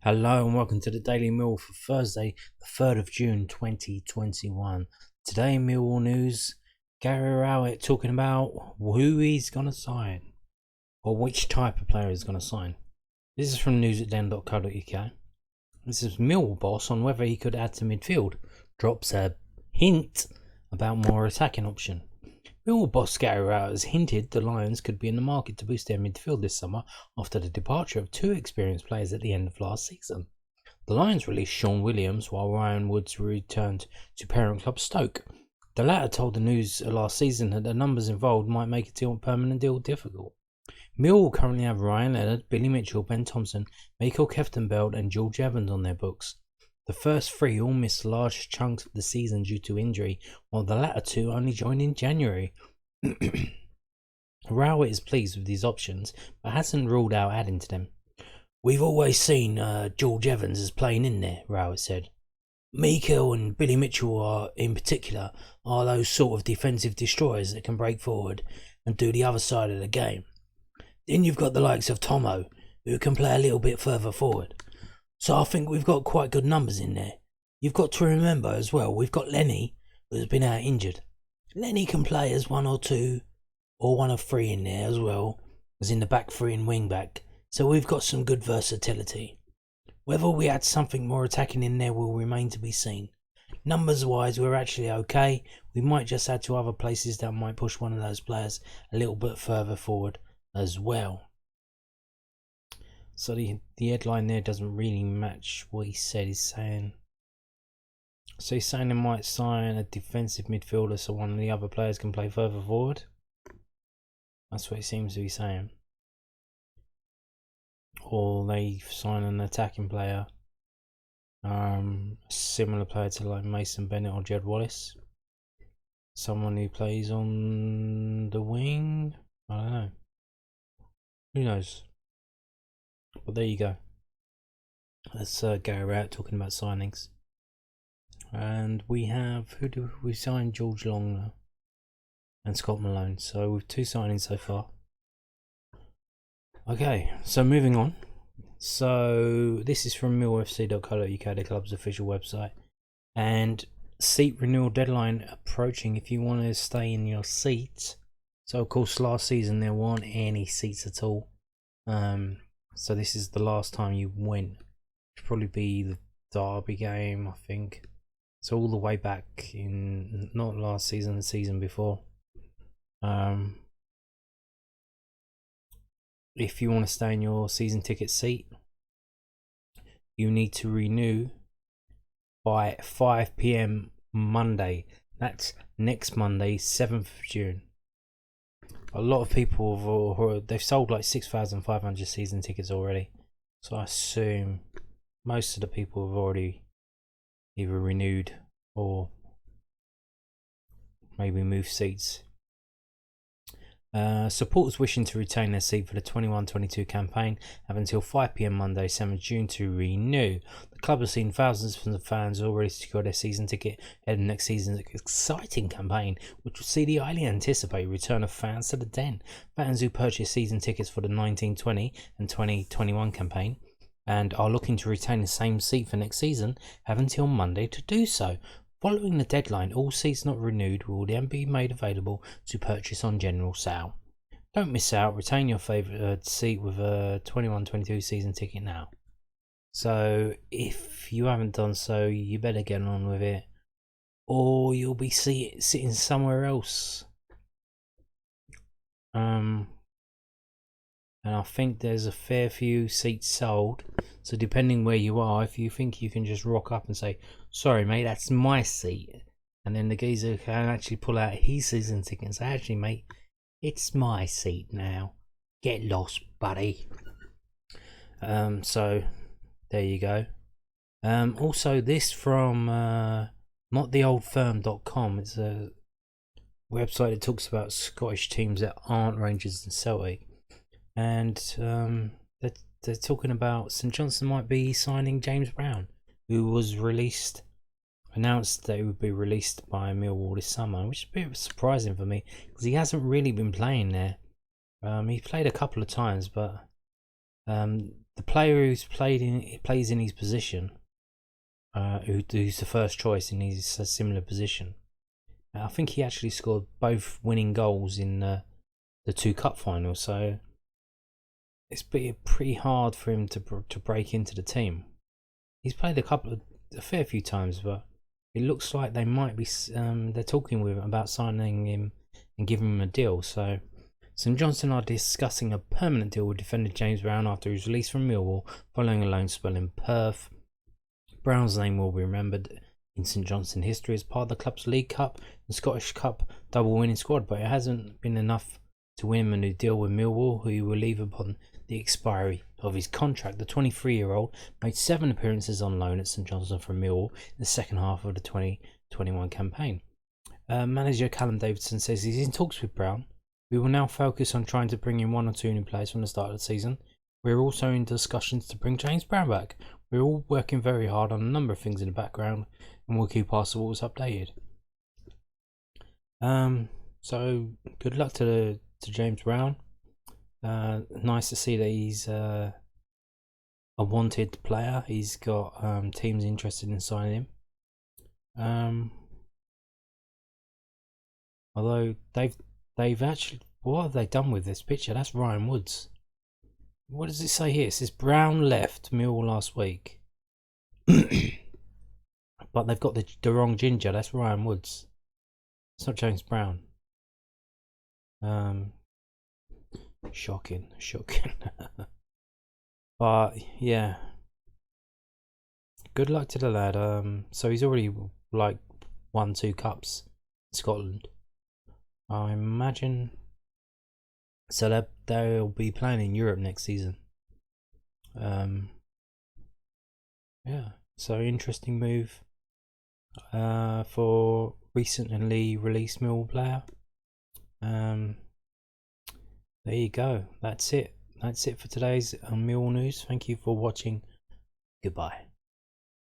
Hello and welcome to the Daily Mill for Thursday, the 3rd of June 2021. Today in Millwall news, Gary Rowett talking about who he's going to sign, or which type of player he's going to sign. This is from news@den.co.uk. This is Millwall boss on whether he could add to midfield. Drops a hint about more attacking option. Millwall boss Gary Rowett has hinted the Lions could be in the market to boost their midfield this summer after the departure of two experienced players at the end of last season. The Lions released Sean Williams while Ryan Woods returned to parent club Stoke. The latter told the News last season that the numbers involved might make a permanent deal difficult. Millwall currently have Ryan Leonard, Billy Mitchell, Ben Thompson, Michael Keftenbeld and George Evans on their books. The first three all missed large chunks of the season due to injury, while the latter two only joined in January. Rowett is pleased with these options, but hasn't ruled out adding to them. "We've always seen George Evans as playing in there," Rowett said. "Mikel and Billy Mitchell in particular are those sort of defensive destroyers that can break forward and do the other side of the game. Then you've got the likes of Tomo, who can play a little bit further forward. So I think we've got quite good numbers in there. You've got to remember as well, we've got Lenny, who's been out injured. Lenny can play as one or two, or one of three in there as well, as in the back three and wing back. So we've got some good versatility. Whether we add something more attacking in there will remain to be seen. Numbers wise, we're actually okay. We might just add to other places that might push one of those players a little bit further forward as well." So the headline there doesn't really match what he said. He's saying they might sign a defensive midfielder so one of the other players can play further forward. That's what he seems to be saying. Or they sign an attacking player, similar player to like Mason Bennett or Jed Wallace. Someone who plays on the wing. I don't know. Who knows? But there you go. That's Gary Rowett talking about signings. And we have, we signed? George Long and Scott Malone. So we've two signings so far. Okay, so moving on. So this is from millfc.co.uk, the club's official website. And seat renewal deadline approaching if you want to stay in your seat. So of course last season there weren't any seats at all. So this is the last time you win. It'll probably be the Derby game, I think. So all the way back in, not last season, the season before. If you want to stay in your season ticket seat, you need to renew by 5 p.m. Monday. That's next Monday, 7th of June. A lot of people they've sold like 6,500 season tickets already, so I assume most of the people have already either renewed or maybe moved seats. Supporters wishing to retain their seat for the 21-22 campaign have until 5 p.m. Monday, 7th June to renew. The club has seen thousands of fans already secure their season ticket ahead of next season's exciting campaign, which will see the highly anticipated return of fans to the Den. Fans who purchased season tickets for the 19-20 and 20-21 campaign and are looking to retain the same seat for next season have until Monday to do so. Following the deadline, all seats not renewed will then be made available to purchase on general sale. Don't miss out. Retain your favourite seat with a 21-22 season ticket now. So if you haven't done so, you better get on with it, or you'll be sitting somewhere else. And I think there's a fair few seats sold. So depending where you are, if you think you can just rock up and say, "Sorry mate, that's my seat," and then the geezer can actually pull out his season ticket and say, "Actually mate, it's my seat now. Get lost, buddy." So there you go. Also this from nottheoldfirm.com. It's a website that talks about Scottish teams that aren't Rangers and Celtic. And they're talking about Saint Johnstone might be signing James Brown, who was announced that he would be released by Millwall this summer, which is a bit surprising for me because he hasn't really been playing there. He played a couple of times, but The player who's plays in his position, who's the first choice in his similar position. I think he actually scored both winning goals in the 2 cup finals, so it's pretty hard for him to break into the team. He's played a fair few times, but it looks like they might be they're talking with him about signing him and giving him a deal. So St Johnstone are discussing a permanent deal with defender James Brown after his release from Millwall following a loan spell in Perth. Brown's name will be remembered in St Johnstone history as part of the club's League Cup and Scottish Cup double winning squad, but it hasn't been enough to win him a new deal with Millwall, who he will leave upon the expiry of his contract. The 23-year-old made 7 appearances on loan at St Johnstone from Millwall in the second half of the 2021 campaign. Manager Callum Davidson says he's in talks with Brown. We will now focus on trying to bring in 1 or 2 new players from the start of the season. We're also in discussions to bring James Brown back. We're all working very hard on a number of things in the background, and we'll keep our supporters updated. So good luck to James Brown. Nice to see that he's a wanted player. He's got teams interested in signing him. Although they've actually, what have they done with this picture? That's Ryan Woods. What does it say here? It says Brown left Millwall last week. But they've got the wrong ginger. That's Ryan Woods. It's not James Brown. Shocking. But yeah, good luck to the lad. So he's already like won 2 cups in Scotland, I imagine. So that they'll be playing in Europe next season. Yeah, so interesting move for recently released Millwall player. There you go. That's it for today's Millwall news. Thank you for watching. Goodbye.